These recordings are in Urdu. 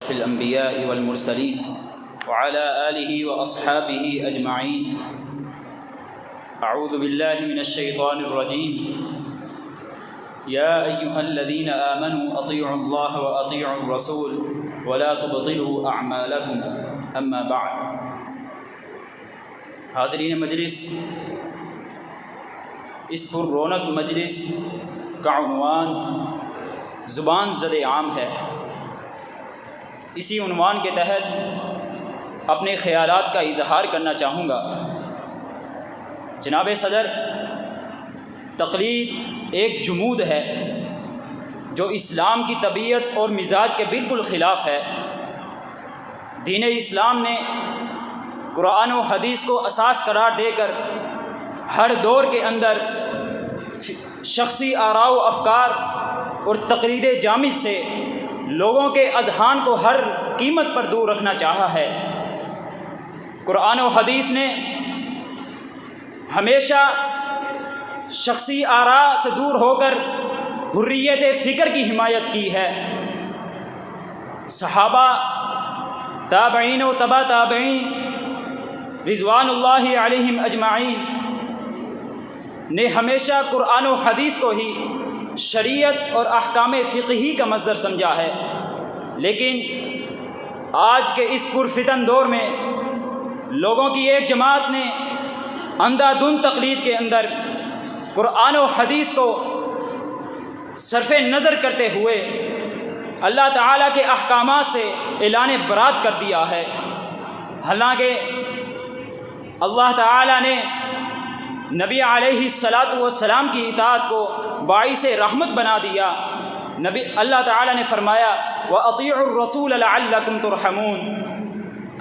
أشرف الأنبياء والمرسلين وعلى آله وأصحابه أجمعين. أعوذ بالله من الشيطان الرجيم. يا أيها الذين آمنوا أطيعوا الله وأطيعوا الرسول ولا تبطلوا أعمالكم. أما بعد. حاضرین مجلس، اس پر رونق مجلس کا عنوان زبان زد عام ہے. اسی عنوان کے تحت اپنے خیالات کا اظہار کرنا چاہوں گا. جناب صدر، تقلید ایک جمود ہے جو اسلام کی طبیعت اور مزاج کے بالکل خلاف ہے. دین اسلام نے قرآن و حدیث کو اساس قرار دے کر ہر دور کے اندر شخصی آراء و افکار اور تقلید جامد سے لوگوں کے اذہان کو ہر قیمت پر دور رکھنا چاہا ہے. قرآن و حدیث نے ہمیشہ شخصی آراء سے دور ہو کر حریت فکر کی حمایت کی ہے. صحابہ، تابعین و تبع تابعین رضوان اللہ علیہم اجمعین نے ہمیشہ قرآن و حدیث کو ہی شریعت اور احکام فقہی کا مصدر سمجھا ہے. لیکن آج کے اس پرفتن دور میں لوگوں کی ایک جماعت نے اندھا دھند تقلید کے اندر قرآن و حدیث کو صرف نظر کرتے ہوئے اللہ تعالیٰ کے احکامات سے اعلان برات کر دیا ہے. حالانکہ اللہ تعالیٰ نے نبی علیہ الصلاۃ والسلام کی اطاعت کو باعث رحمت بنا دیا. اللہ تعالیٰ نے فرمایا وَأَطِيعُوا الرَّسُولَ لَعَلَّكُمْ تُرْحَمُونَ.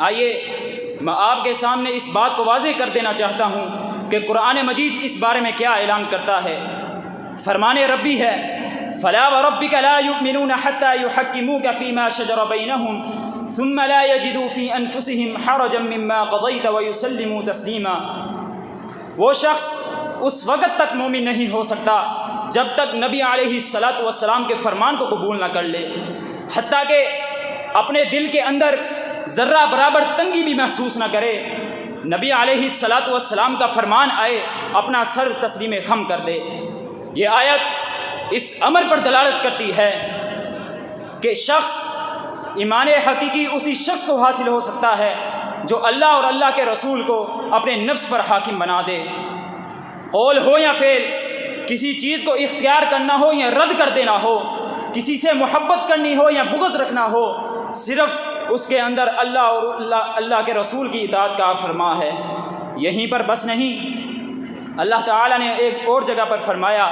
آئیے میں آپ کے سامنے اس بات کو واضح کر دینا چاہتا ہوں کہ قرآن مجید اس بارے میں کیا اعلان کرتا ہے. فرمان ربی ہے فَلَا وَرَبِّكَ لَا يُؤْمِنُونَ حَتَّى يُحَكِّمُوكَ فِي مَا شَجَرَ بَيْنَهُمْ ثُمَّ لَا يَجِدُوا فِي أَنفُسِهِمْ حَرَجًا مِّمَّا قَضَيْتَ وَيُسَلِّمُوا تَسْلِيمًا. وہ شخص اس وقت تک مومن نہیں ہو سکتا جب تک نبی علیہ الصلاۃ والسلام کے فرمان کو قبول نہ کر لے، حتیٰ کہ اپنے دل کے اندر ذرہ برابر تنگی بھی محسوس نہ کرے. نبی علیہ الصلاۃ والسلام کا فرمان آئے اپنا سر تسلیم خم کر دے. یہ آیت اس امر پر دلالت کرتی ہے کہ شخص ایمان حقیقی اسی شخص کو حاصل ہو سکتا ہے جو اللہ اور اللہ کے رسول کو اپنے نفس پر حاکم بنا دے. قول ہو یا فعل، کسی چیز کو اختیار کرنا ہو یا رد کر دینا ہو، کسی سے محبت کرنی ہو یا بغض رکھنا ہو، صرف اس کے اندر اللہ اور اللہ کے رسول کی اطاعت کا فرما ہے. یہیں پر بس نہیں، اللہ تعالیٰ نے ایک اور جگہ پر فرمایا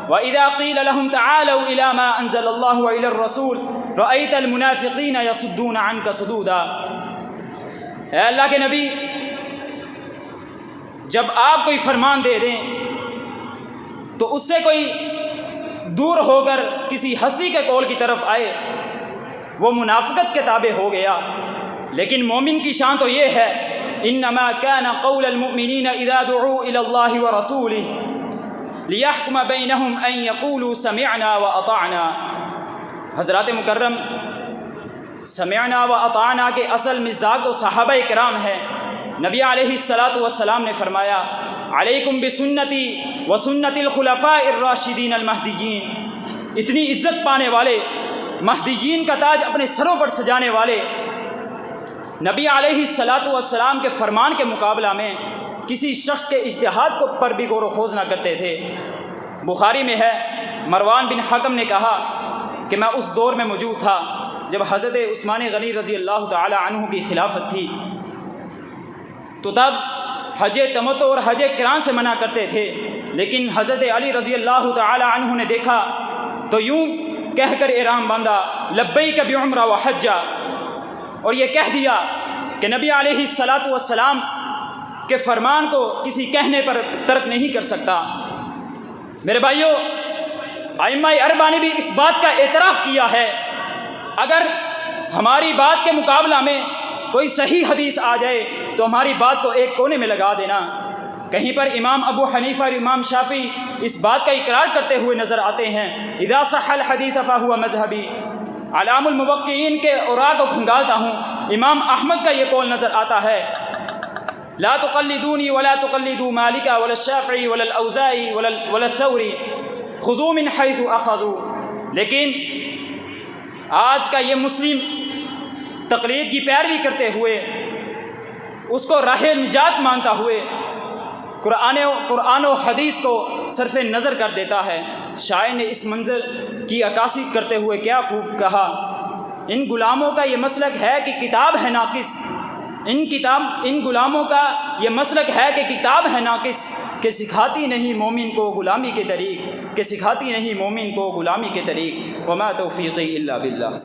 وَإِذَا قِيلَ لَهُمْ تَعَالَوْا إِلَى مَا أَنزَلَ اللَّهُ وَإِلَى الرَّسُولِ رَأَيْتَ الْمُنَافِقِينَ يَصُدُّونَ عَنْكَ صُدُودًا. اے اللہ کے نبی، جب آپ کوئی فرمان دے دیں تو اس سے کوئی دور ہو کر کسی ہنسی کے قول کی طرف آئے، وہ منافقت کے تابع ہو گیا. لیکن مومن کی شان تو یہ ہے انما كان قول المؤمنین اذا دعوا الى اللہ ورسولہ لیحکم بینہم ان یقولوا سمعنا واطعنا. حضرات مکرم، سمعنا واطعنا کے اصل مصداق تو صحابہ کرام ہیں. نبی علیہ الصلاۃ والسلام نے فرمایا علیکم بسنتی وسنت الخلفاء الراشدین المہدیین. اتنی عزت پانے والے، مہدیین کا تاج اپنے سروں پر سجانے والے نبی علیہ الصلاۃ والسلام کے فرمان کے مقابلہ میں کسی شخص کے اجتہاد کو پر بھی غور و خوض نہ کرتے تھے. بخاری میں ہے مروان بن حکم نے کہا کہ میں اس دور میں موجود تھا جب حضرت عثمان غنی رضی اللہ تعالی عنہ کی خلافت تھی، تو تب حج تمتع اور حج قران سے منع کرتے تھے. لیکن حضرت علی رضی اللہ تعالی عنہ نے دیکھا تو یوں کہہ کر احرام باندھا لبیک بعمرہ وحجہ، اور یہ کہہ دیا کہ نبی علیہ الصلاۃ والسلام کے فرمان کو کسی کہنے پر ترک نہیں کر سکتا. میرے بھائیوں، ائمہ اربعہ نے بھی اس بات کا اعتراف کیا ہے. اگر ہماری بات کے مقابلہ میں کوئی صحیح حدیث آ جائے تو ہماری بات کو ایک کونے میں لگا دینا. کہیں پر امام ابو حنیفہ اور امام شافعی اس بات کا اقرار کرتے ہوئے نظر آتے ہیں اذا صح الحدیث فهو مذہبی. علام الموقعین کے اوراق کو کھنگالتا ہوں، امام احمد کا یہ قول نظر آتا ہے، لا تقلدونی ولا تقلدوا مالکا ولا الشافعی ولا الاوزاعی ولا الثوری خذوا من حیث اخذوا۔ لیکن آج کا یہ مسلم تقلید کی پیروی کرتے ہوئے، اس کو راہ نجات مانتا ہوئے قرآن و حدیث کو صرف نظر کر دیتا ہے۔ شاعر نے اس منظر کی عکاسی کرتے ہوئے کیا خوب کہا، ان غلاموں کا یہ مسلک ہے کہ کتاب ہے ناقص، ان غلاموں کا یہ مسلک ہے کہ کتاب ہے ناقص، کہ سکھاتی نہیں مومن کو غلامی کے طریق، کہ سکھاتی نہیں مومن کو غلامی کے طریق۔ وما توفیقی الا باللہ۔